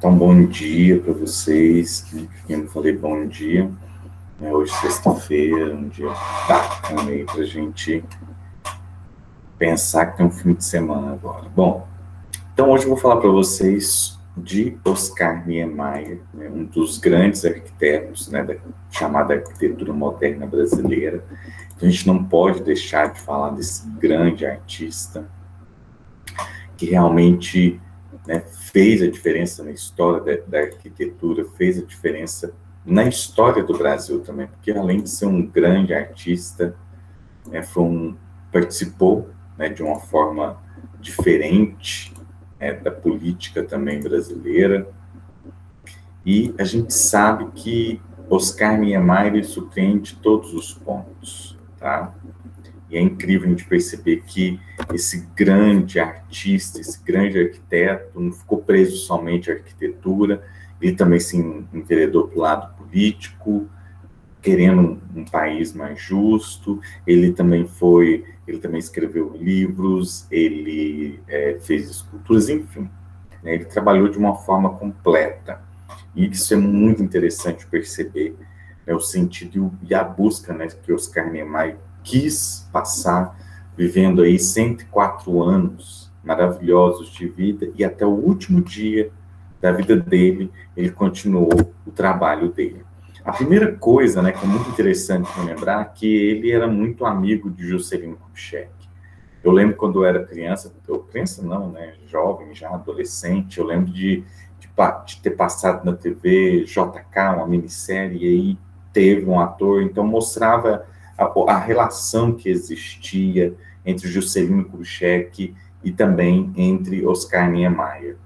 Então, bom dia para vocês. Eu não falei bom dia. Hoje, sexta-feira, um dia bacana aí para a gente pensar que tem um fim de semana agora. Bom, então hoje eu vou falar para vocês de Oscar Niemeyer, né, um dos grandes arquitetos, né, da chamada arquitetura moderna brasileira. Então, a gente não pode deixar de falar desse grande artista que realmente, né, fez a diferença na história da arquitetura, fez a diferença na história do Brasil também, porque além de ser um grande artista, né, participou, né, de uma forma diferente, né, da política também brasileira, e a gente sabe que Oscar Niemeyer surpreende todos os pontos, tá? E é incrível a gente perceber que esse grande artista, esse grande arquiteto, não ficou preso somente à arquitetura, ele também se enveredou para o lado político, querendo um país mais justo. Ele também escreveu livros, ele fez esculturas, enfim, né, ele trabalhou de uma forma completa. E isso é muito interessante perceber, né, o sentido e a busca, né, que Oscar Niemeyer quis passar, vivendo aí 104 anos maravilhosos de vida, e até o último dia da vida dele, ele continuou o trabalho dele. A primeira coisa, né, que é muito interessante lembrar, que ele era muito amigo de Juscelino Kubitschek. Eu lembro quando eu era criança não, né, jovem, já adolescente, eu lembro de ter passado na TV JK, uma minissérie, e aí teve um ator, então mostrava a relação que existia entre Juscelino Kubitschek e também entre Oscar Niemeyer,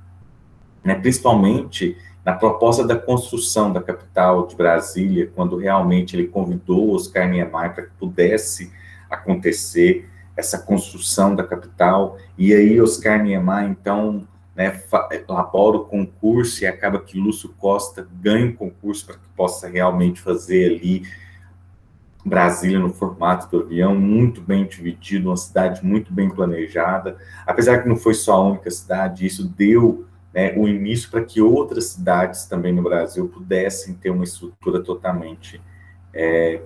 né, principalmente na proposta da construção da capital de Brasília, quando realmente ele convidou Oscar Niemeyer para que pudesse acontecer essa construção da capital, e aí Oscar Niemeyer, então, né, elabora o concurso e acaba que Lúcio Costa ganha o concurso para que possa realmente fazer ali Brasília no formato do avião, muito bem dividido, uma cidade muito bem planejada, apesar que não foi só a única cidade, isso deu, né, o início para que outras cidades também no Brasil pudessem ter uma estrutura totalmente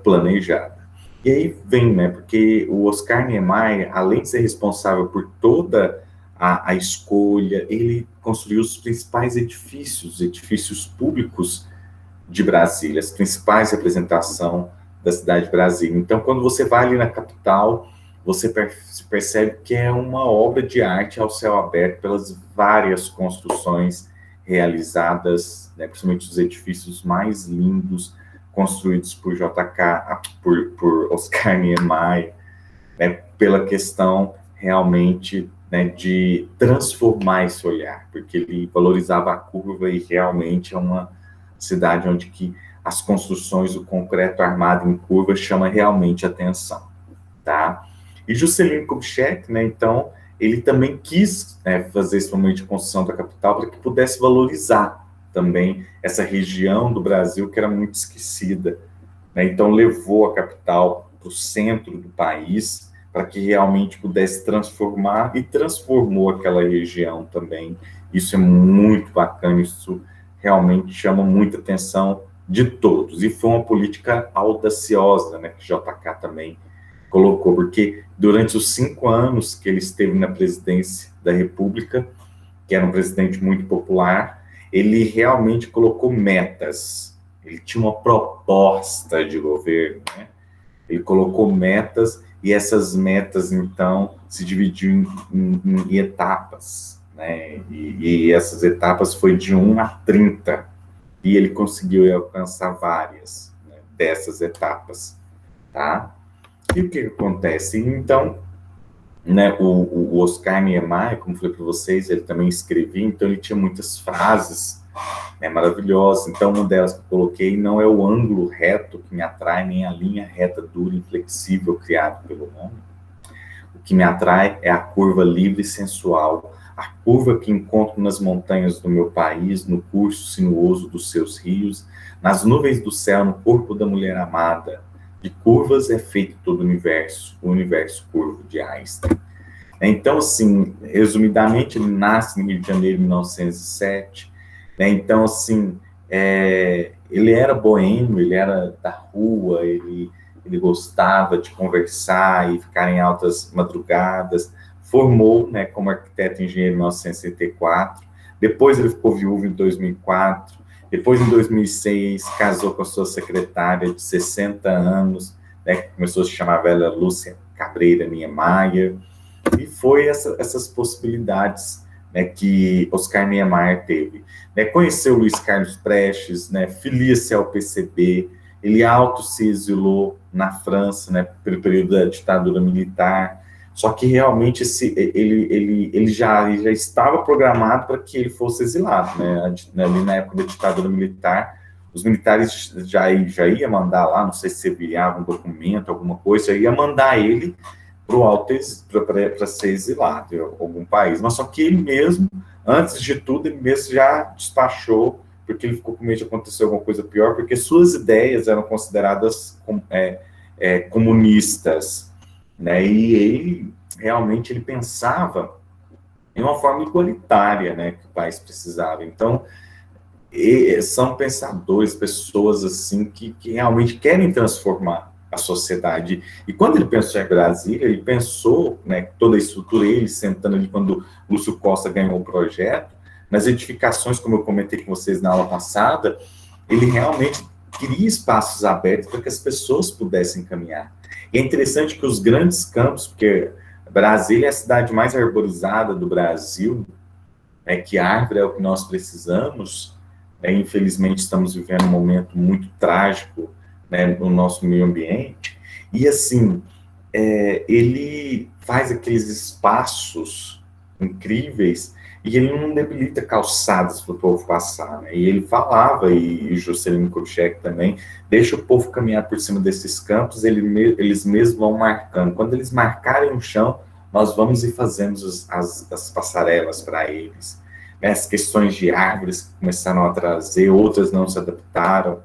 planejada. E aí vem, né, porque o Oscar Niemeyer, além de ser responsável por toda a escolha, ele construiu os principais edifícios públicos de Brasília, as principais representações da cidade de Brasília. Então, quando você vai ali na capital, você percebe que é uma obra de arte ao céu aberto pelas várias construções realizadas, né, principalmente os edifícios mais lindos construídos por JK, por Oscar Niemeyer, né, pela questão realmente, né, de transformar esse olhar, porque ele valorizava a curva e realmente é uma cidade onde que as construções, o concreto armado em curva chama realmente atenção, tá? E Juscelino Kubitschek, né, então, ele também quis, né, fazer esse momento de construção da capital para que pudesse valorizar também essa região do Brasil que era muito esquecida, né? Então levou a capital para o centro do país para que realmente pudesse transformar, e transformou aquela região também. Isso é muito bacana, isso realmente chama muita atenção de todos, e foi uma política audaciosa, né, que JK também colocou, porque durante os 5 anos que ele esteve na presidência da República, que era um presidente muito popular, ele realmente colocou metas, ele tinha uma proposta de governo, né? Ele colocou metas, e essas metas, então, se dividiam em etapas, né? E essas etapas foi de 1 a 30, e ele conseguiu alcançar várias, né, dessas etapas, tá? E o que acontece? Então, né, o Oscar Niemeyer, como falei para vocês, ele também escrevia, então ele tinha muitas frases, né, maravilhosas. Então, uma delas que eu coloquei: não é o ângulo reto que me atrai, nem a linha reta dura e inflexível criado pelo homem. O que me atrai é a curva livre e sensual, a curva que encontro nas montanhas do meu país, no curso sinuoso dos seus rios, nas nuvens do céu, no corpo da mulher amada. De curvas é feito todo o universo curvo de Einstein. Então, assim, resumidamente, ele nasce no Rio de Janeiro em 1907, né? Então, assim, ele era boêmio, ele era da rua, ele gostava de conversar e ficar em altas madrugadas, formou, né, como arquiteto e engenheiro em 1964, depois ele ficou viúvo em 2004, depois em 2006 casou com a sua secretária de 60 anos, né, que começou a se chamar Velha Lúcia Cabreira Niemeyer, e foi essas possibilidades, né, que Oscar Niemeyer teve. Né, conheceu Luiz Carlos Prestes, né, filia-se ao PCB, ele auto se exilou na França, né, pelo período da ditadura militar, só que realmente ele já estava programado para que ele fosse exilado, né, ali na época da ditadura militar, os militares já iam mandar lá, não sei se enviava um documento, alguma coisa, ia mandar ele para ser exilado em algum país. Mas só que ele mesmo, antes de tudo, ele mesmo já despachou, porque ele ficou com medo de acontecer alguma coisa pior, porque suas ideias eram consideradas comunistas, né? E ele realmente ele pensava em uma forma igualitária, né, que o país precisava. Então, são pensadores, pessoas assim que realmente querem transformar a sociedade. E quando ele pensou em Brasília, ele pensou, né, toda a estrutura, ele sentando ali quando Lúcio Costa ganhou o projeto, nas edificações, como eu comentei com vocês na aula passada, ele realmente queria espaços abertos para que as pessoas pudessem caminhar. E é interessante que os grandes campos, porque Brasília é a cidade mais arborizada do Brasil, que árvore é o que nós precisamos, infelizmente estamos vivendo um momento muito trágico, né, no nosso meio ambiente, e assim, ele faz aqueles espaços incríveis, e ele não debilita calçadas para o povo passar, né? E ele falava, e Juscelino Kubitschek também, deixa o povo caminhar por cima desses campos, eles mesmos vão marcando. Quando eles marcarem o chão, nós vamos e fazemos as passarelas para eles. As questões de árvores que começaram a trazer, outras não se adaptaram.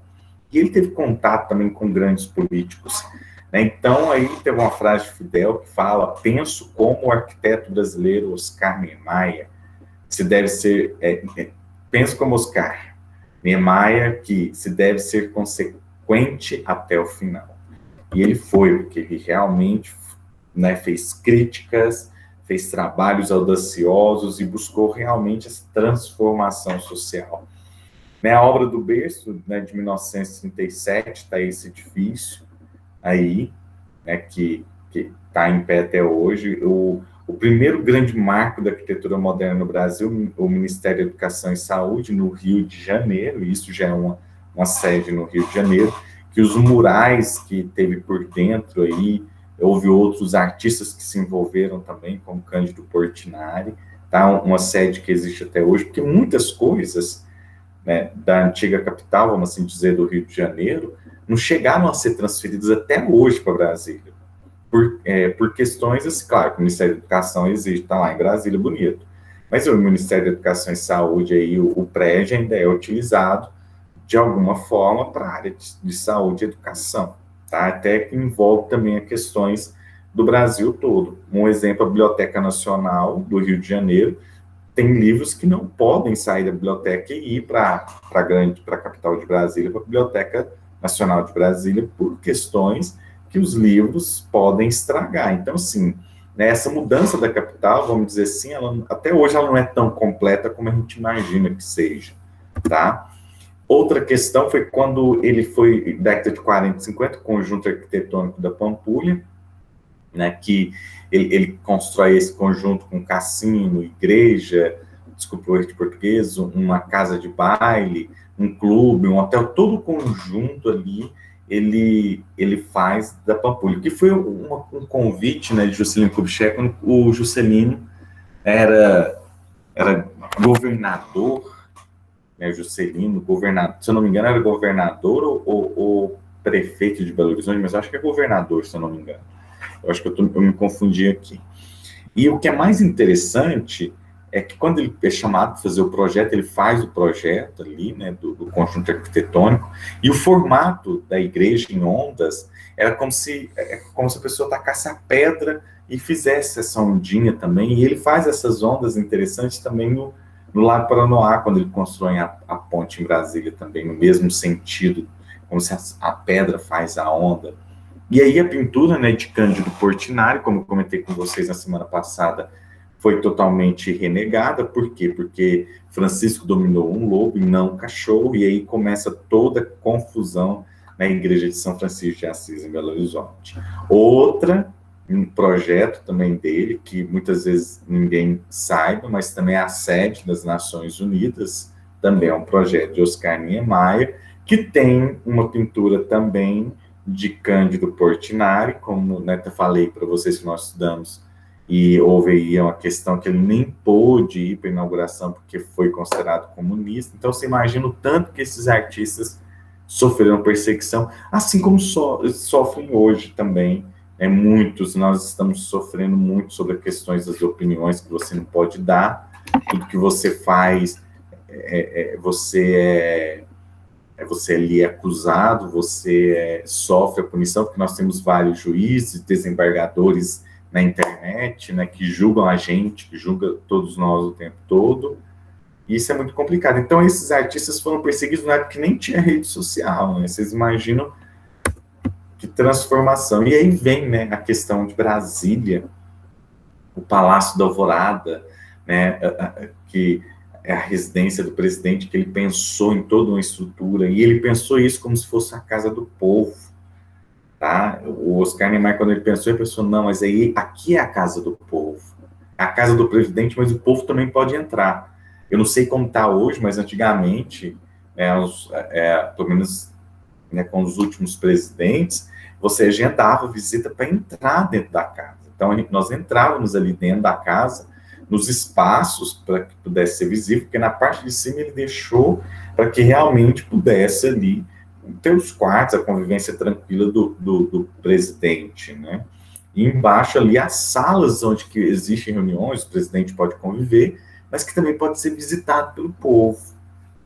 E ele teve contato também com grandes políticos, né? Então, aí teve uma frase de Fidel que fala: penso como o arquiteto brasileiro Oscar Niemeyer, se deve ser, penso como Oscar Niemeyer, que se deve ser consequente até o final. E ele foi, porque ele realmente, né, fez críticas, fez trabalhos audaciosos e buscou realmente essa transformação social. A obra do berço, né, de 1937, está esse edifício aí, né, que está em pé até hoje. O primeiro grande marco da arquitetura moderna no Brasil, o Ministério da Educação e Saúde, no Rio de Janeiro, isso já é uma sede no Rio de Janeiro, que os murais que teve por dentro aí, houve outros artistas que se envolveram também, como Cândido Portinari, tá? Uma sede que existe até hoje, porque muitas coisas, né, da antiga capital, vamos assim dizer, do Rio de Janeiro, não chegaram a ser transferidas até hoje para Brasília. Por questões, assim, claro, que o Ministério da Educação existe, está lá em Brasília, bonito. Mas o Ministério da Educação e Saúde, aí, o prédio ainda é utilizado de alguma forma para a área de saúde e educação, tá? Até que envolve também as questões do Brasil todo. Um exemplo, a Biblioteca Nacional do Rio de Janeiro tem livros que não podem sair da biblioteca e ir para a capital de Brasília, para a Biblioteca Nacional de Brasília, por questões que os livros podem estragar. Então, assim, né, essa mudança da capital, vamos dizer assim, até hoje ela não é tão completa como a gente imagina que seja, tá? Outra questão foi quando ele foi, década de 40 e 50, conjunto arquitetônico da Pampulha, né, que ele constrói esse conjunto com cassino, igreja, desculpa o erro de português, uma casa de baile, um clube, um hotel, todo o conjunto ali, ele faz da Pampulha, que foi um convite, né, de Juscelino Kubitschek, quando o Juscelino era governador, né, Juscelino, governador, se eu não me engano, era governador ou prefeito de Belo Horizonte, mas eu acho que é governador, se eu não me engano. Eu acho que eu me confundi aqui. E o que é mais interessante é que quando ele é chamado para fazer o projeto, ele faz o projeto ali, né, do conjunto arquitetônico, e o formato da igreja em ondas era como se a pessoa tacasse a pedra e fizesse essa ondinha também, e ele faz essas ondas interessantes também No Lago Paranoá, quando ele constrói a ponte em Brasília também, no mesmo sentido, como se a pedra faz a onda. E aí a pintura, né, de Cândido Portinari, como eu comentei com vocês na semana passada, foi totalmente renegada. Por quê? Porque Francisco dominou um lobo e não um cachorro, e aí começa toda a confusão na igreja de São Francisco de Assis, em Belo Horizonte. Um projeto também dele, que muitas vezes ninguém saiba, mas também é a sede das Nações Unidas, também é um projeto de Oscar Niemeyer, que tem uma pintura também de Cândido Portinari, como, né, eu falei para vocês que nós estudamos, e houve aí uma questão que ele nem pôde ir para a inauguração porque foi considerado comunista. Então, você imagina o tanto que esses artistas sofreram perseguição, assim como sofrem hoje também. Muitos, nós estamos sofrendo muito sobre as questões das opiniões que você não pode dar, tudo que você faz, você ali é acusado, você sofre a punição, porque nós temos vários juízes, desembargadores na internet, né, que julgam a gente, que julgam todos nós o tempo todo, e isso é muito complicado. Então, esses artistas foram perseguidos na época que nem tinha rede social, né? Vocês imaginam que transformação. E aí vem, né, a questão de Brasília, o Palácio da Alvorada, né, que é a residência do presidente, que ele pensou em toda uma estrutura, e ele pensou isso como se fosse a casa do povo, tá? O Oscar Niemeyer, quando ele pensou, não, mas aí, aqui é a casa do povo, a casa do presidente, mas o povo também pode entrar. Eu não sei como está hoje, mas antigamente, pelo menos, né, com os últimos presidentes, você agendava visita para entrar dentro da casa. Então, nós entrávamos ali dentro da casa, nos espaços, para que pudesse ser visível, porque na parte de cima ele deixou para que realmente pudesse ali ter os quartos, a convivência tranquila do presidente, né? E embaixo ali as salas onde que existem reuniões, o presidente pode conviver, mas que também pode ser visitado pelo povo,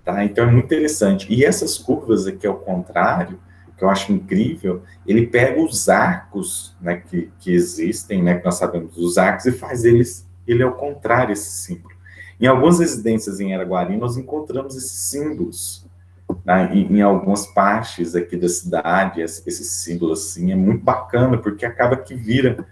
tá? Então é muito interessante. E essas curvas aqui, ao contrário, que eu acho incrível, ele pega os arcos, né, que existem, né, que nós sabemos, os arcos, e faz ele ao contrário, esse símbolo. Em algumas residências em Araguari, nós encontramos esses símbolos, né, em algumas partes aqui da cidade, esse símbolo assim, é muito bacana, porque acaba que vira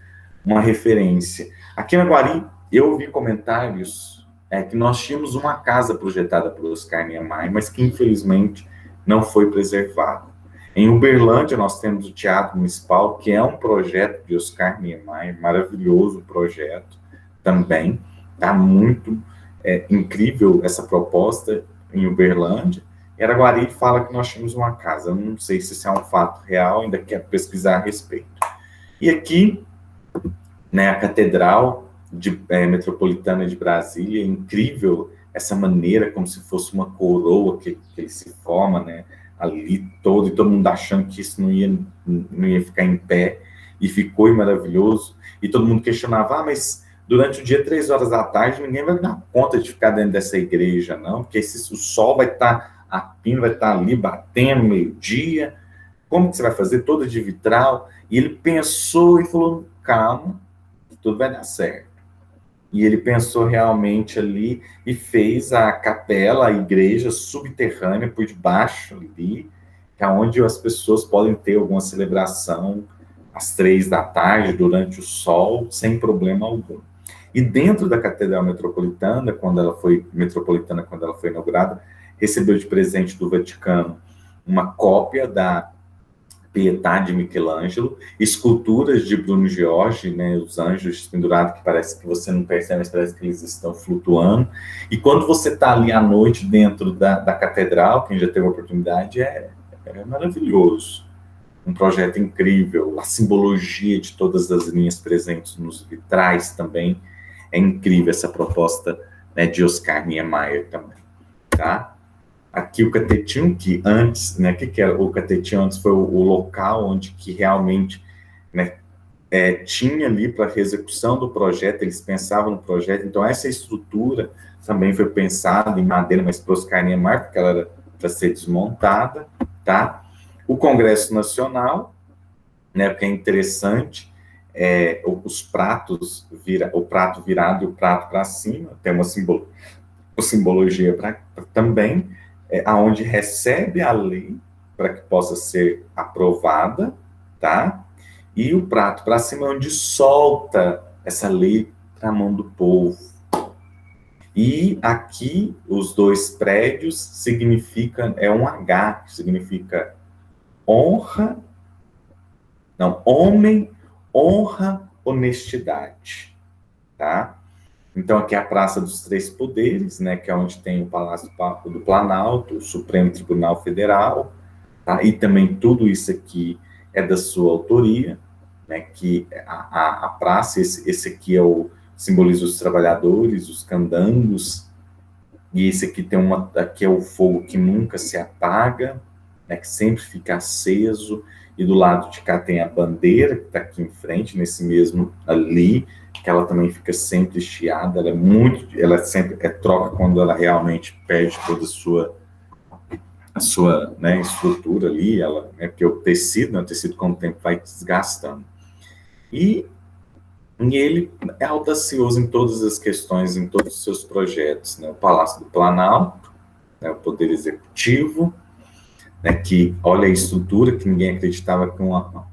uma referência. Aqui em Araguari, eu ouvi comentários que nós tínhamos uma casa projetada por Oscar Niemeyer, mas que infelizmente não foi preservada. Em Uberlândia, nós temos o Teatro Municipal, que é um projeto de Oscar Niemeyer, maravilhoso projeto também, tá muito incrível essa proposta em Uberlândia. Em Araguari fala que nós tínhamos uma casa, eu não sei se isso é um fato real, ainda quero pesquisar a respeito. E aqui, né, a Catedral Metropolitana de Brasília, é incrível essa maneira, como se fosse uma coroa que ele se forma, né, ali todo, e todo mundo achando que isso não ia ficar em pé, e ficou maravilhoso, e todo mundo questionava, mas durante o dia, 3 horas da tarde, ninguém vai dar conta de ficar dentro dessa igreja, não, porque o sol vai estar, a pina vai estar ali batendo meio-dia, como que você vai fazer? Toda de vitral? E ele pensou e falou, calma, tudo vai dar certo. E ele pensou realmente ali e fez a capela, a igreja subterrânea por debaixo ali, que é onde as pessoas podem ter alguma celebração às 3 da tarde, durante o sol, sem problema algum. E dentro da Catedral Metropolitana, quando ela foi inaugurada, recebeu de presente do Vaticano uma cópia da Pietà de Michelangelo, esculturas de Bruno Giorgi, né, os anjos pendurados, que parece que você não percebe, mas parece que eles estão flutuando. E quando você está ali à noite dentro da catedral, quem já teve a oportunidade, é maravilhoso. Um projeto incrível, a simbologia de todas as linhas presentes nos vitrais também, é incrível essa proposta, né, de Oscar Niemeyer também, tá? Aqui o Catetinho, que antes, né, que era o Catetinho antes foi o local onde que realmente, né, tinha ali para a execução do projeto, eles pensavam no projeto, então essa estrutura também foi pensada em madeira, mas para Oscar Niemeyer, porque ela era para ser desmontada, tá? O Congresso Nacional, né, porque é interessante, os pratos, o prato virado e o prato para cima, tem uma com simbologia também, aonde recebe a lei para que possa ser aprovada, tá? E o prato para cima é onde solta essa lei para a mão do povo. E aqui os dois prédios significam, é um H, que significa honra, não, homem, honra, honestidade, tá? Então aqui é a Praça dos Três Poderes, né, que é onde tem o Palácio do Planalto, o Supremo Tribunal Federal, tá? E também tudo isso aqui é da sua autoria, né, que a praça, esse aqui simboliza os trabalhadores, os candangos, e esse aqui aqui é o fogo que nunca se apaga, né, que sempre fica aceso, e do lado de cá tem a bandeira, que está aqui em frente, nesse mesmo ali, que ela também fica sempre estiada, ela sempre troca quando ela realmente perde toda a sua, né, estrutura ali, porque o tecido com o tempo vai desgastando. E ele é audacioso em todas as questões, em todos os seus projetos, né? O Palácio do Planalto, né, o Poder Executivo, né, que olha a estrutura, que ninguém acreditava que uma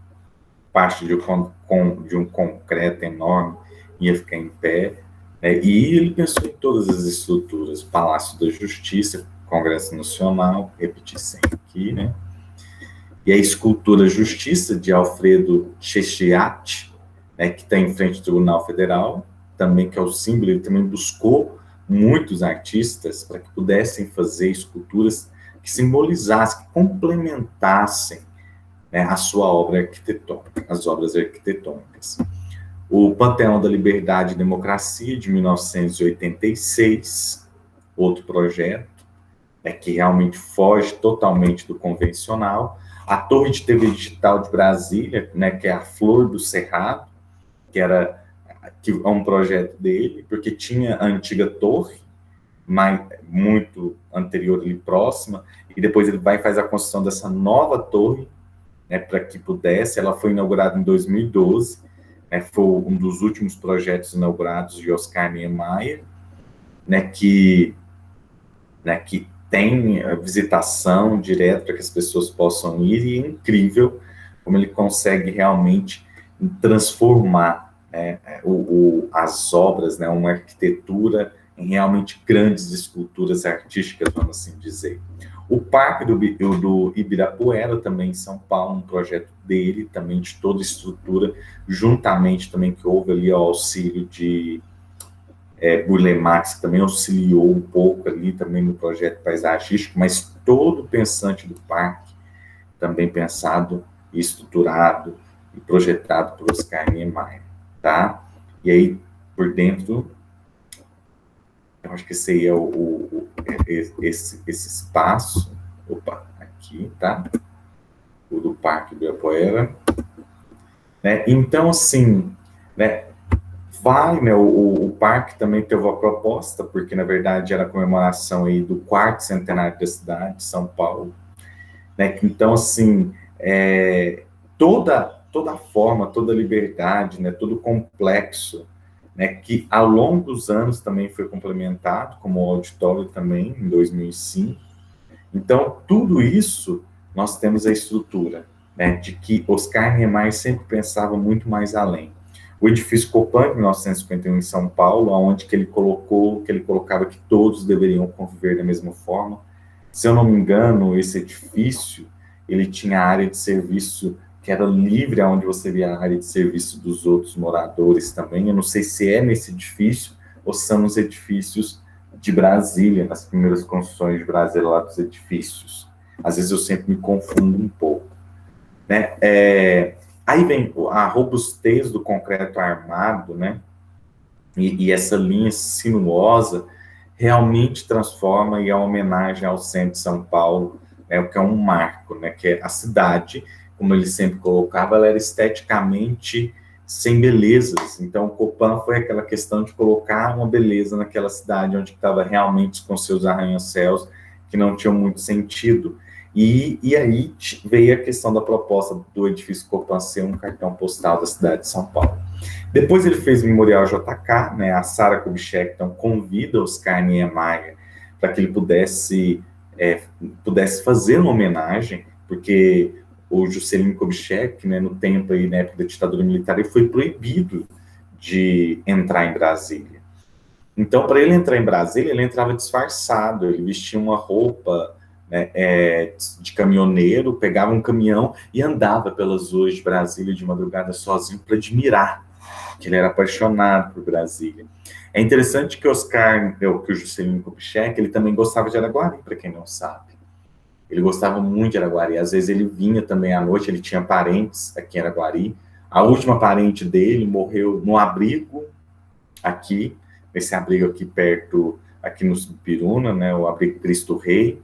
parte de um concreto enorme ia ficar em pé, né? E ele pensou em todas as estruturas, Palácio da Justiça, Congresso Nacional, repetir sempre aqui, né? E a escultura Justiça, de Alfredo Chechiat, né, que está em frente ao Tribunal Federal, também que é o símbolo, ele também buscou muitos artistas para que pudessem fazer esculturas que simbolizassem, que complementassem, né, a sua obra arquitetônica, as obras arquitetônicas. O Panteão da Liberdade e Democracia, de 1986, outro projeto, né, que realmente foge totalmente do convencional. A Torre de TV Digital de Brasília, né, que é a Flor do Cerrado, que é um projeto dele, porque tinha a antiga torre, muito anterior ali, próxima, e depois ele vai fazer a construção dessa nova torre, né, para que pudesse. Ela foi inaugurada em 2012, né, foi um dos últimos projetos inaugurados de Oscar Niemeyer, né, que tem a visitação direta para que as pessoas possam ir, e é incrível como ele consegue realmente transformar, né, as obras, né, uma arquitetura em realmente grandes esculturas artísticas, vamos assim dizer. O Parque do Ibirapuera, também em São Paulo, um projeto dele, também de toda a estrutura, juntamente também que houve ali o auxílio de Burle Marx, que também auxiliou um pouco ali também no projeto paisagístico, mas todo o pensante do parque, também pensado e estruturado e projetado por Oscar Niemeyer, tá? E aí, por dentro, eu acho que esse aí é esse espaço, aqui, tá? O do Parque do Ibirapuera, né? Então, assim, né, né, o parque também teve uma proposta, porque, na verdade, era a comemoração aí do 4º centenário da cidade de São Paulo, né? Então, assim, toda a forma, toda a liberdade, né, todo o complexo, né, que ao longo dos anos também foi complementado, como o auditório também, em 2005. Então, tudo isso, nós temos a estrutura, né, de que Oscar Niemeyer sempre pensava muito mais além. O edifício Copan, em 1951, em São Paulo, onde ele colocava que todos deveriam conviver da mesma forma. Se eu não me engano, esse edifício, ele tinha área de serviço que era livre, onde você via a área de serviço dos outros moradores também. Eu não sei se é nesse edifício ou são nos edifícios de Brasília, nas primeiras construções de Brasília, lá dos edifícios. Às vezes eu sempre me confundo um pouco, né? Aí vem a robustez do concreto armado, né? E essa linha sinuosa realmente transforma e é uma homenagem ao centro de São Paulo, né, o que é um marco, né, que é a cidade, como ele sempre colocava, ela era esteticamente sem belezas. Então, o Copan foi aquela questão de colocar uma beleza naquela cidade onde estava realmente com seus arranha-céus que não tinham muito sentido. E aí veio a questão da proposta do edifício Copan ser um cartão postal da cidade de São Paulo. Depois ele fez o Memorial JK, né? A Sarah Kubitschek então convida Oscar Niemeyer para que ele pudesse fazer uma homenagem, porque o Juscelino Kubitschek, né, no tempo aí, na época da ditadura militar, ele foi proibido de entrar em Brasília. Então, para ele entrar em Brasília, ele entrava disfarçado, ele vestia uma roupa, né, de caminhoneiro, pegava um caminhão e andava pelas ruas de Brasília de madrugada sozinho para admirar, que ele era apaixonado por Brasília. É interessante que que o Juscelino Kubitschek, ele também gostava de Araguari, para quem não sabe. Ele gostava muito de Araguari. Às vezes ele vinha também à noite, ele tinha parentes aqui em Araguari. A última parente dele morreu no abrigo aqui, nesse abrigo aqui perto, aqui no Subpiruna, né, o abrigo Cristo Rei.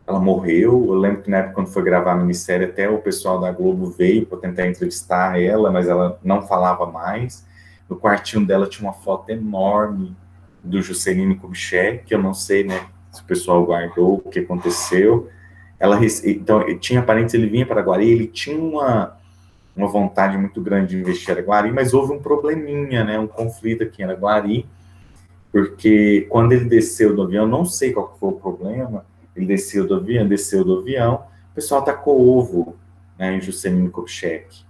Ela morreu. Eu lembro que na época, quando foi gravar a minissérie, até o pessoal da Globo veio para tentar entrevistar ela, mas ela não falava mais. No quartinho dela tinha uma foto enorme do Juscelino Kubitschek, que eu não sei, né, se o pessoal guardou, o que aconteceu. Então, tinha parentes, ele vinha para Araguari, ele tinha uma vontade muito grande de investir em Araguari, mas houve um probleminha, né, um conflito aqui em Araguari, porque quando ele desceu do avião, não sei qual foi o problema, ele desceu do avião, o pessoal tacou ovo, né, em Juscelino Kubitschek,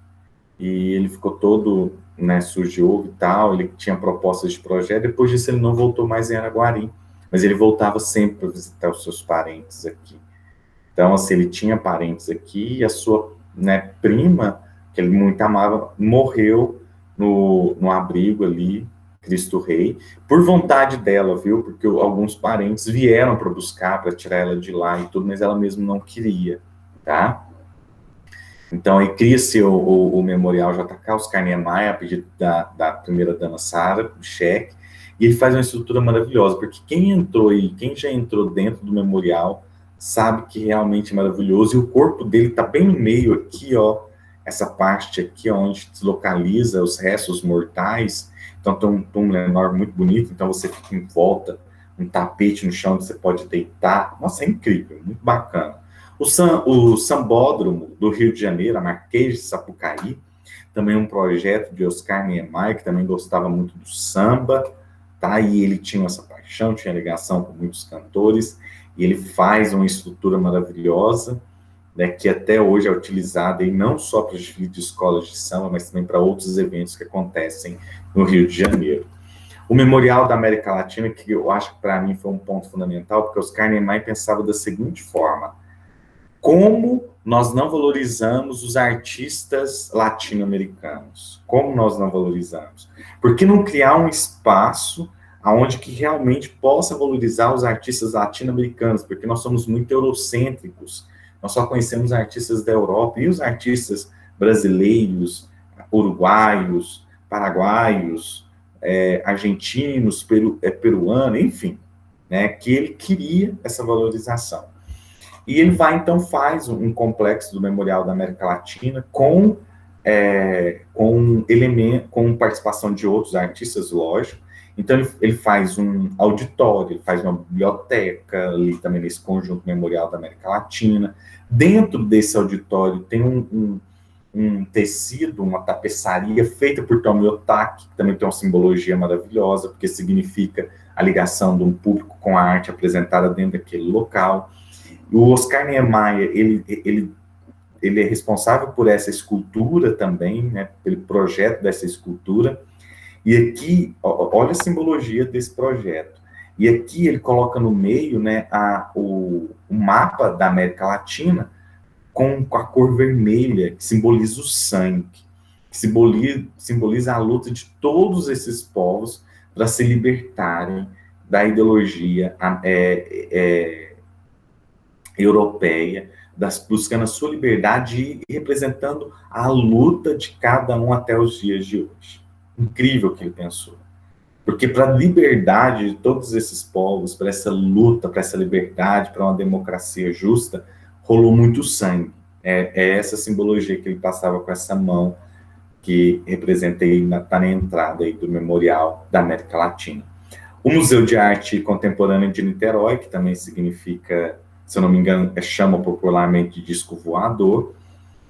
e ele ficou todo, né, sujo de ovo e tal, ele tinha propostas de projeto, depois disso ele não voltou mais em Araguari, mas ele voltava sempre para visitar os seus parentes aqui. Então, assim, ele tinha parentes aqui, e a sua, né, prima, que ele muito amava, morreu no abrigo ali, Cristo Rei, por vontade dela, viu? Porque alguns parentes vieram para buscar, para tirar ela de lá e tudo, mas ela mesmo não queria, tá? Então, aí cria-se o Memorial JK, Oscar Niemeyer, a pedido da primeira-dama Sarah Kubitschek, e ele faz uma estrutura maravilhosa, porque quem já entrou dentro do memorial, sabe que realmente é maravilhoso, e o corpo dele está bem no meio aqui, ó, essa parte aqui, onde se localiza os restos mortais. Então tem um túmulo enorme, muito bonito, então você fica em volta, um tapete no chão, você pode deitar. Nossa, é incrível, muito bacana. O Sambódromo do Rio de Janeiro, a Marquês de Sapucaí, também um projeto de Oscar Niemeyer, que também gostava muito do samba, tá? E ele tinha essa paixão, tinha ligação com muitos cantores, e ele faz uma estrutura maravilhosa, né, que até hoje é utilizada e não só para desfile de escolas de samba, mas também para outros eventos que acontecem no Rio de Janeiro. O Memorial da América Latina, que eu acho que para mim foi um ponto fundamental, porque Oscar Niemeyer pensava da seguinte forma: como nós não valorizamos os artistas latino-americanos? Como nós não valorizamos? Por que não criar um espaço onde que realmente possa valorizar os artistas latino-americanos? Porque nós somos muito eurocêntricos, nós só conhecemos artistas da Europa, e os artistas brasileiros, uruguaios, paraguaios, argentinos, peruanos, enfim, né, que ele queria essa valorização. E ele então faz um complexo do Memorial da América Latina com participação de outros artistas, lógico. Então ele faz um auditório, ele faz uma biblioteca ali também nesse conjunto Memorial da América Latina. Dentro desse auditório tem um tecido, uma tapeçaria feita por Tomi Otaki, que também tem uma simbologia maravilhosa, porque significa a ligação de um público com a arte apresentada dentro daquele local. O Oscar Niemeyer, ele é responsável por essa escultura também, né, pelo projeto dessa escultura. E aqui, olha a simbologia desse projeto. E aqui ele coloca no meio, né, o mapa da América Latina com a cor vermelha, que simboliza o sangue, que simboliza a luta de todos esses povos para se libertarem da ideologia europeia, buscando a sua liberdade e representando a luta de cada um até os dias de hoje. Incrível o que ele pensou. Porque para a liberdade de todos esses povos, para essa luta, para essa liberdade, para uma democracia justa, rolou muito sangue. É essa simbologia que ele passava com essa mão que representei na entrada aí do Memorial da América Latina. O Museu de Arte Contemporânea de Niterói, que também significa, se eu não me engano, chama popularmente de disco voador,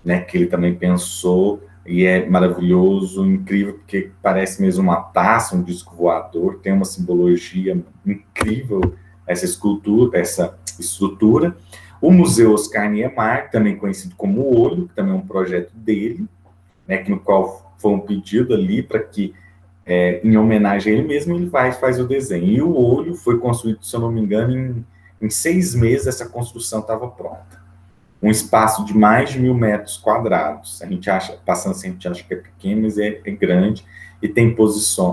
né, que ele também pensou e é maravilhoso, incrível, porque parece mesmo uma taça, um disco voador, tem uma simbologia incrível essa escultura, essa estrutura. O Museu Oscar Niemeyer, também conhecido como O Olho, que também é um projeto dele, né, no qual foi um pedido ali para que, em homenagem a ele mesmo, ele faz o desenho. E o olho foi construído, se eu não me engano, em 6 meses essa construção estava pronta. Um espaço de mais de 1.000 metros quadrados. A gente acha, passando assim, a gente acha que é pequeno, mas é grande, e tem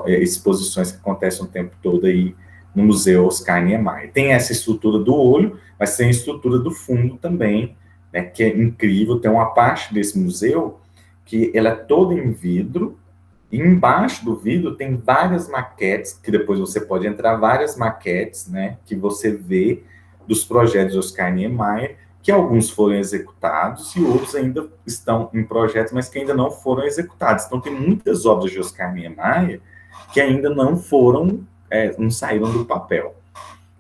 exposições que acontecem o tempo todo aí no Museu Oscar Niemeyer. Tem essa estrutura do olho, mas tem a estrutura do fundo também, né, que é incrível. Tem uma parte desse museu que ela é toda em vidro, e embaixo do vidro tem várias maquetes, que depois você pode entrar, várias maquetes, né, que você vê dos projetos de Oscar Niemeyer, que alguns foram executados e outros ainda estão em projetos, mas que ainda não foram executados. Então, tem muitas obras de Oscar Niemeyer que ainda não foram, não saíram do papel.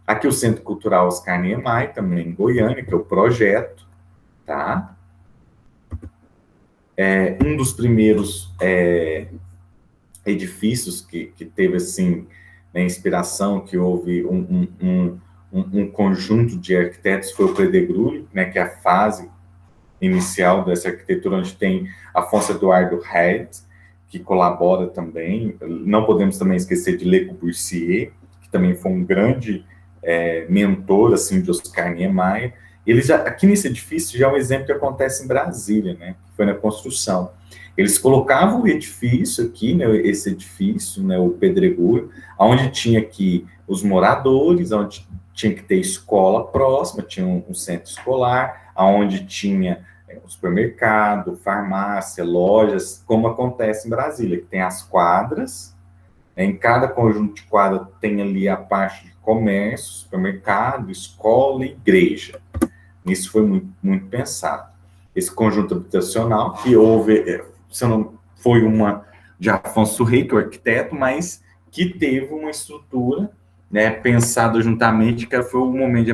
Aqui o Centro Cultural Oscar Niemeyer, também em Goiânia, que é o projeto, tá? Um dos primeiros edifícios que teve, assim, né, inspiração, que houve um conjunto de arquitetos, foi o Pedregulho, né, que é a fase inicial dessa arquitetura, onde tem Afonso Eduardo Head, que colabora também. Não podemos também esquecer de Le Corbusier, que também foi um grande mentor, assim, de Oscar Niemeyer. Aqui nesse edifício já é um exemplo que acontece em Brasília, né, que foi na construção. Eles colocavam o edifício aqui, né, esse edifício, né, o Pedregulho, onde tinha aqui os moradores, onde tinha que ter escola próxima, tinha um centro escolar, onde tinha um supermercado, farmácia, lojas, como acontece em Brasília, que tem as quadras, né, em cada conjunto de quadra tem ali a parte de comércio, supermercado, escola e igreja. Isso foi muito, muito pensado. Esse conjunto habitacional, que houve, se não foi uma de Afonso Rey, que é o arquiteto, mas que teve uma estrutura, né, pensada juntamente, que foi o momento de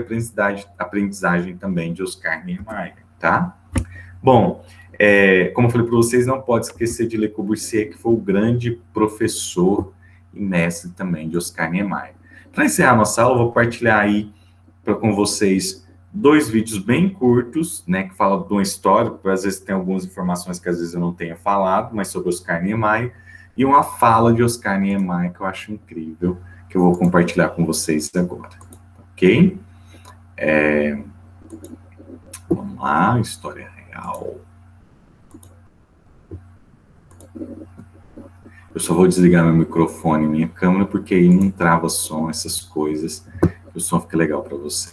aprendizagem também de Oscar Niemeyer, tá? Bom, como eu falei para vocês, não pode esquecer de Le Corbusier, que foi o grande professor e mestre também de Oscar Niemeyer. Para encerrar nossa aula, eu vou partilhar aí com vocês 2 vídeos bem curtos, né, que falam de uma história, porque às vezes tem algumas informações que às vezes eu não tenha falado, mas sobre Oscar Niemeyer, e uma fala de Oscar Niemeyer que eu acho incrível, que eu vou compartilhar com vocês agora, ok? Vamos lá, história real. Eu só vou desligar meu microfone e minha câmera, porque aí não trava som, essas coisas, o som fica legal para você.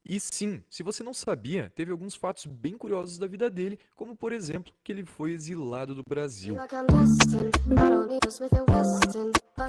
E sim, se você não sabia, teve alguns fatos bem curiosos da vida dele, como por exemplo, que ele foi exilado do Brasil.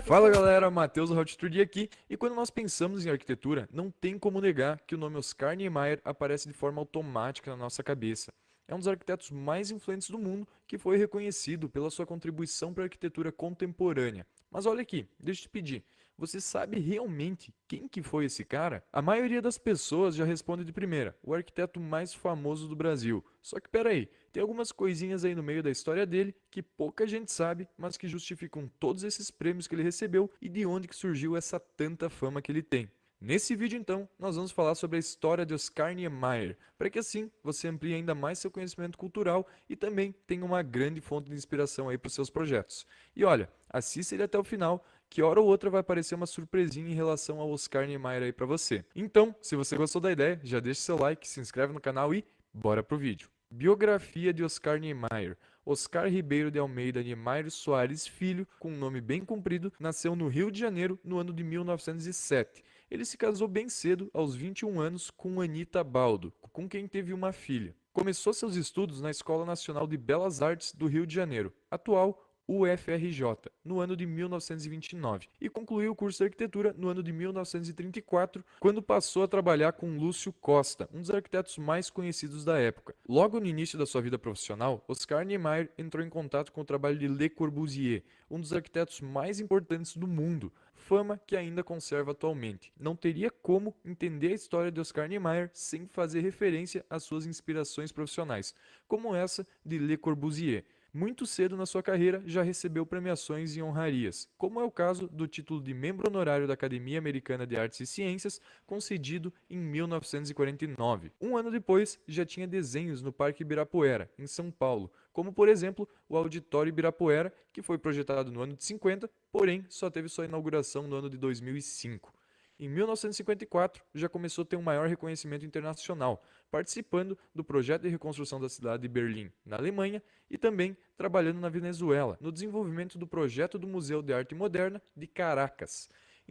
Fala galera, Matheus Hautsturdi aqui, e quando nós pensamos em arquitetura, não tem como negar que o nome Oscar Niemeyer aparece de forma automática na nossa cabeça. É um dos arquitetos mais influentes do mundo que foi reconhecido pela sua contribuição para a arquitetura contemporânea. Mas olha aqui, deixa eu te pedir, você sabe realmente quem que foi esse cara? A maioria das pessoas já responde de primeira, o arquiteto mais famoso do Brasil. Só que peraí, tem algumas coisinhas aí no meio da história dele que pouca gente sabe, mas que justificam todos esses prêmios que ele recebeu e de onde que surgiu essa tanta fama que ele tem. Nesse vídeo, então, nós vamos falar sobre a história de Oscar Niemeyer, para que assim você amplie ainda mais seu conhecimento cultural e também tenha uma grande fonte de inspiração aí para os seus projetos. E olha, assista ele até o final, que hora ou outra vai aparecer uma surpresinha em relação ao Oscar Niemeyer aí para você. Então, se você gostou da ideia, já deixa seu like, se inscreve no canal e bora pro vídeo. Biografia de Oscar Niemeyer. Oscar Ribeiro de Almeida Niemeyer Soares Filho, com um nome bem comprido, nasceu no Rio de Janeiro no ano de 1907. Ele se casou bem cedo, aos 21 anos, com Anita Baldo, com quem teve uma filha. Começou seus estudos na Escola Nacional de Belas Artes do Rio de Janeiro, atual UFRJ, no ano de 1929, e concluiu o curso de arquitetura no ano de 1934, quando passou a trabalhar com Lúcio Costa, um dos arquitetos mais conhecidos da época. Logo no início da sua vida profissional, Oscar Niemeyer entrou em contato com o trabalho de Le Corbusier, um dos arquitetos mais importantes do mundo, fama que ainda conserva atualmente. Não teria como entender a história de Oscar Niemeyer sem fazer referência às suas inspirações profissionais, como essa de Le Corbusier. Muito cedo na sua carreira já recebeu premiações e honrarias, como é o caso do título de membro honorário da Academia Americana de Artes e Ciências, concedido em 1949. Um ano depois, já tinha desenhos no Parque Ibirapuera, em São Paulo, como por exemplo o Auditório Ibirapuera, que foi projetado no ano de 50, porém só teve sua inauguração no ano de 2005. Em 1954, já começou a ter um maior reconhecimento internacional, participando do projeto de reconstrução da cidade de Berlim, na Alemanha, e também trabalhando na Venezuela, no desenvolvimento do projeto do Museu de Arte Moderna de Caracas.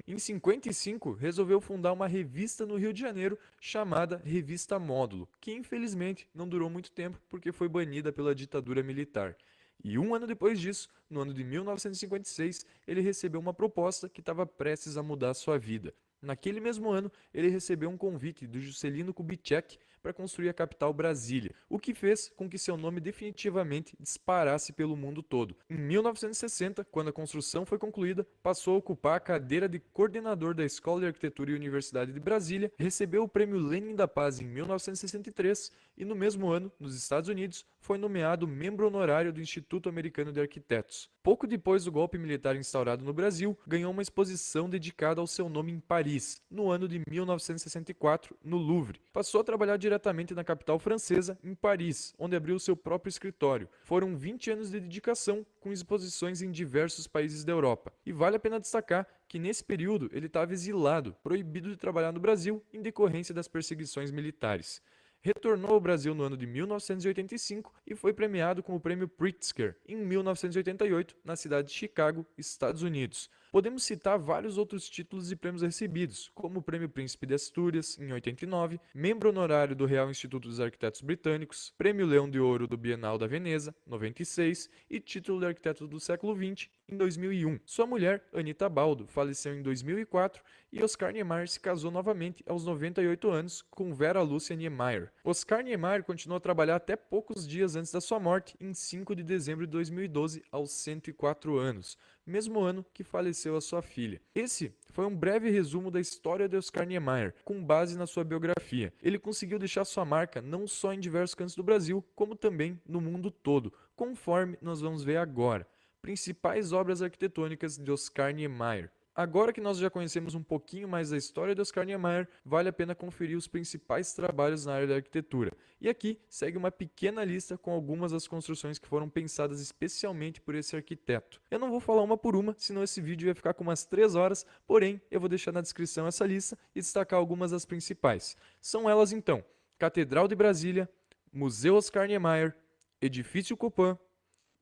Em 55, resolveu fundar uma revista no Rio de Janeiro chamada Revista Módulo, que infelizmente não durou muito tempo porque foi banida pela ditadura militar. E um ano depois disso, no ano de 1956, ele recebeu uma proposta que estava prestes a mudar sua vida. Naquele mesmo ano, ele recebeu um convite do Juscelino Kubitschek para construir a capital Brasília, o que fez com que seu nome definitivamente disparasse pelo mundo todo. Em 1960, quando a construção foi concluída, passou a ocupar a cadeira de coordenador da Escola de Arquitetura e Universidade de Brasília, recebeu o Prêmio Lenin da Paz em 1963 e no mesmo ano, nos Estados Unidos, foi nomeado membro honorário do Instituto Americano de Arquitetos. Pouco depois do golpe militar instaurado no Brasil, ganhou uma exposição dedicada ao seu nome em Paris, no ano de 1964, no Louvre. Passou a trabalhar diretamente na capital francesa, em Paris, onde abriu seu próprio escritório. Foram 20 anos de dedicação, com exposições em diversos países da Europa. E vale a pena destacar que nesse período ele estava exilado, proibido de trabalhar no Brasil em decorrência das perseguições militares. Retornou ao Brasil no ano de 1985 e foi premiado com o Prêmio Pritzker em 1988 na cidade de Chicago, Estados Unidos. Podemos citar vários outros títulos e prêmios recebidos, como o Prêmio Príncipe de Astúrias em 89, membro honorário do Real Instituto dos Arquitetos Britânicos, Prêmio Leão de Ouro do Bienal da Veneza, 96, e título de Arquiteto do Século XX em 2001. Sua mulher, Anita Baldo, faleceu em 2004 e Oscar Niemeyer se casou novamente aos 98 anos com Vera Lúcia Niemeyer. Oscar Niemeyer continuou a trabalhar até poucos dias antes da sua morte, em 5 de dezembro de 2012, aos 104 anos, mesmo ano que faleceu a sua filha. Esse foi um breve resumo da história de Oscar Niemeyer, com base na sua biografia. Ele conseguiu deixar sua marca não só em diversos cantos do Brasil, como também no mundo todo, conforme nós vamos ver agora. Principais obras arquitetônicas de Oscar Niemeyer. Agora que nós já conhecemos um pouquinho mais da história de Oscar Niemeyer, vale a pena conferir os principais trabalhos na área da arquitetura. E aqui segue uma pequena lista com algumas das construções que foram pensadas especialmente por esse arquiteto. Eu não vou falar uma por uma, senão esse vídeo vai ficar com umas 3 horas, porém eu vou deixar na descrição essa lista e destacar algumas das principais. São elas então: Catedral de Brasília, Museu Oscar Niemeyer, Edifício Copan,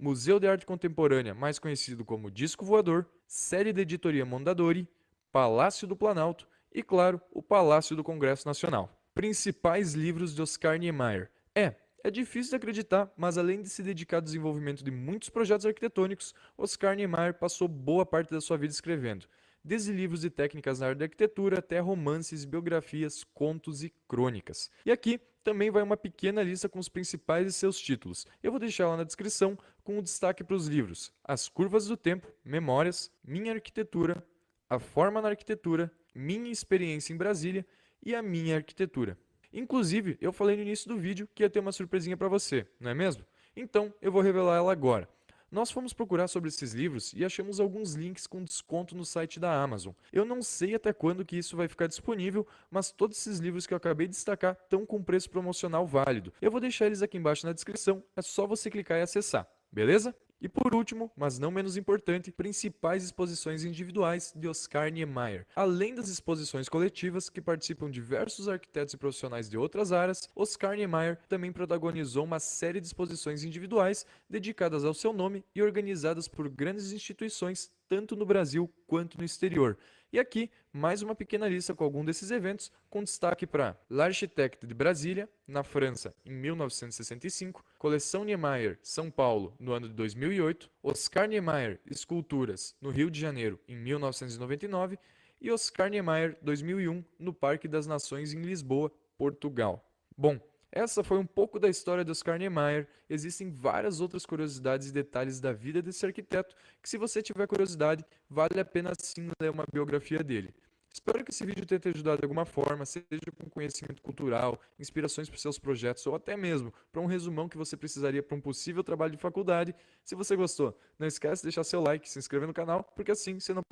Museu de Arte Contemporânea, mais conhecido como Disco Voador, Série de Editoria Mondadori, Palácio do Planalto e, claro, o Palácio do Congresso Nacional. Principais livros de Oscar Niemeyer. É difícil de acreditar, mas além de se dedicar ao desenvolvimento de muitos projetos arquitetônicos, Oscar Niemeyer passou boa parte da sua vida escrevendo, desde livros e técnicas na área da arquitetura até romances, biografias, contos e crônicas. E aqui também vai uma pequena lista com os principais de seus títulos. Eu vou deixar lá na descrição com o destaque para os livros: As Curvas do Tempo, Memórias, Minha Arquitetura, A Forma na Arquitetura, Minha Experiência em Brasília e A Minha Arquitetura. Inclusive, eu falei no início do vídeo que ia ter uma surpresinha para você, não é mesmo? Então, eu vou revelar ela agora. Nós fomos procurar sobre esses livros e achamos alguns links com desconto no site da Amazon. Eu não sei até quando que isso vai ficar disponível, mas todos esses livros que eu acabei de destacar estão com preço promocional válido. Eu vou deixar eles aqui embaixo na descrição, é só você clicar e acessar, beleza? E por último, mas não menos importante, principais exposições individuais de Oscar Niemeyer. Além das exposições coletivas, que participam diversos arquitetos e profissionais de outras áreas, Oscar Niemeyer também protagonizou uma série de exposições individuais dedicadas ao seu nome e organizadas por grandes instituições, tanto no Brasil quanto no exterior. E aqui, mais uma pequena lista com algum desses eventos, com destaque para L'Architecte de Brasília, na França, em 1965, Coleção Niemeyer, São Paulo, no ano de 2008, Oscar Niemeyer, Esculturas, no Rio de Janeiro, em 1999, e Oscar Niemeyer 2001, no Parque das Nações, em Lisboa, Portugal. Bom, essa foi um pouco da história de Oscar Niemeyer. Existem várias outras curiosidades e detalhes da vida desse arquiteto que, se você tiver curiosidade, vale a pena sim ler uma biografia dele. Espero que esse vídeo tenha te ajudado de alguma forma, seja com conhecimento cultural, inspirações para seus projetos ou até mesmo para um resumão que você precisaria para um possível trabalho de faculdade. Se você gostou, não esquece de deixar seu like, se inscrever no canal, porque assim você não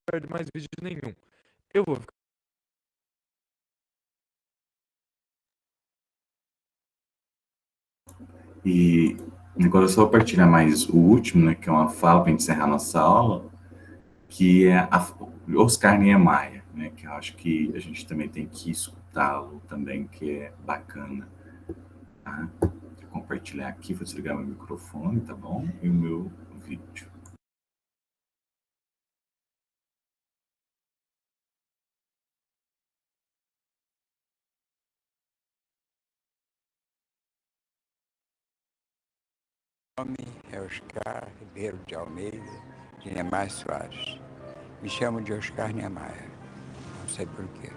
perde mais vídeo nenhum. Eu vou ficar E agora eu só vou partilhar mais o último, né, que é uma fala para encerrar nossa aula, que é Oscar Niemeyer, né, que eu acho que a gente também tem que escutá-lo também, que é bacana. Tá? Vou compartilhar aqui, vou desligar meu microfone, tá bom? E o meu vídeo. Meu nome é Oscar Ribeiro de Almeida, de Niemeyer Soares. Me chamo de Oscar Niemeyer, não sei porquê.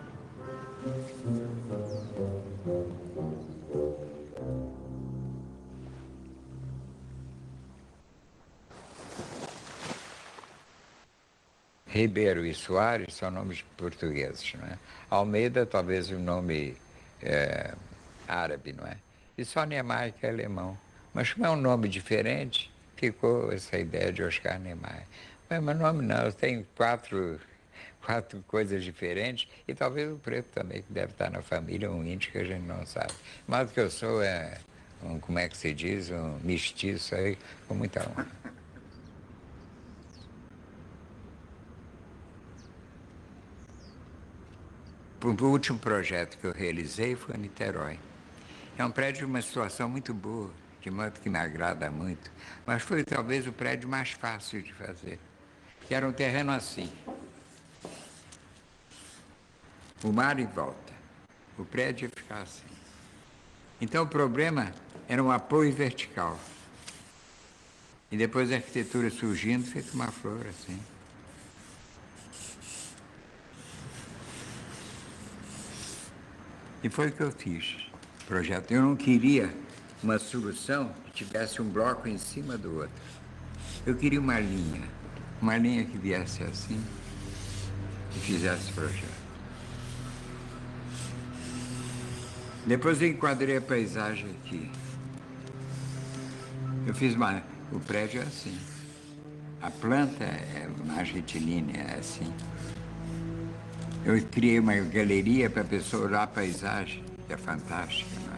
Ribeiro e Soares são nomes portugueses, não é? Almeida talvez um nome árabe, não é? E só Niemeyer que é alemão. Mas como é um nome diferente, ficou essa ideia de Oscar Niemeyer. Mas meu nome não, tem quatro coisas diferentes, e talvez o preto também, que deve estar na família, um índio que a gente não sabe. Mas o que eu sou é como é que se diz, um mestiço aí, com muita honra. O último projeto que eu realizei foi em Niterói. É um prédio de uma situação muito boa, de modo que me agrada muito, mas foi talvez o prédio mais fácil de fazer. Que era um terreno assim. O mar em volta. O prédio ia ficar assim. Então o problema era um apoio vertical. E depois a arquitetura surgindo, feito uma flor assim. E foi o que eu fiz. O projeto. Eu não queria uma solução que tivesse um bloco em cima do outro. Eu queria uma linha que viesse assim e fizesse o projeto. Depois eu enquadrei a paisagem aqui. Eu fiz o prédio é assim. A planta é mais retilínea, é assim. Eu criei uma galeria para a pessoa olhar a paisagem, que é fantástica, não é?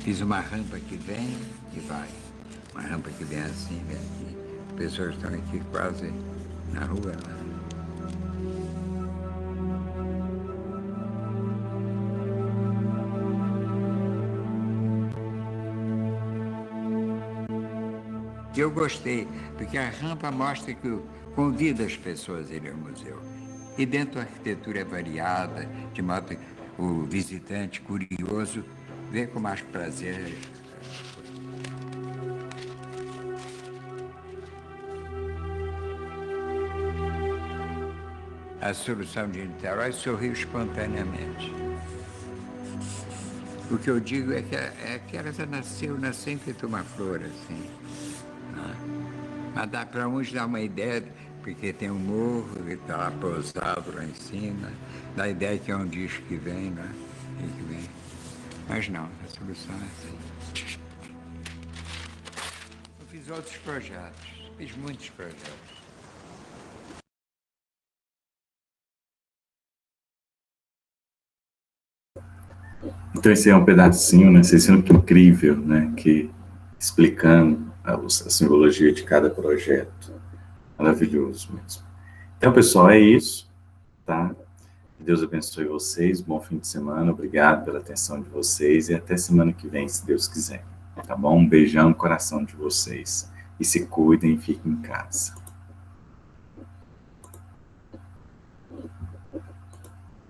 Fiz uma rampa que vem e vai. Uma rampa que vem assim, vem aqui. As pessoas estão aqui quase na rua, não é? Eu gostei, porque a rampa mostra que convida as pessoas a ir ao museu. E dentro a arquitetura é variada, de modo que o visitante curioso vê com mais prazer. A solução de Niterói sorriu espontaneamente. O que eu digo é que ela nasceu feito uma flor, assim. Mas dá para uns dar uma ideia, porque tem um morro que está lá pousado lá em cima, dá a ideia que é um disco que vem, né? E que vem. Mas não, a solução é assim. Eu fiz outros projetos, fiz muitos projetos. Então esse é um pedacinho, né? Esse é incrível, né? Que explicando a simbologia de cada projeto. Maravilhoso mesmo. Então, pessoal, é isso, tá? Deus abençoe vocês, bom fim de semana, obrigado pela atenção de vocês e até semana que vem, se Deus quiser, tá bom? Um beijão no coração de vocês. e se cuidem e fiquem em casa.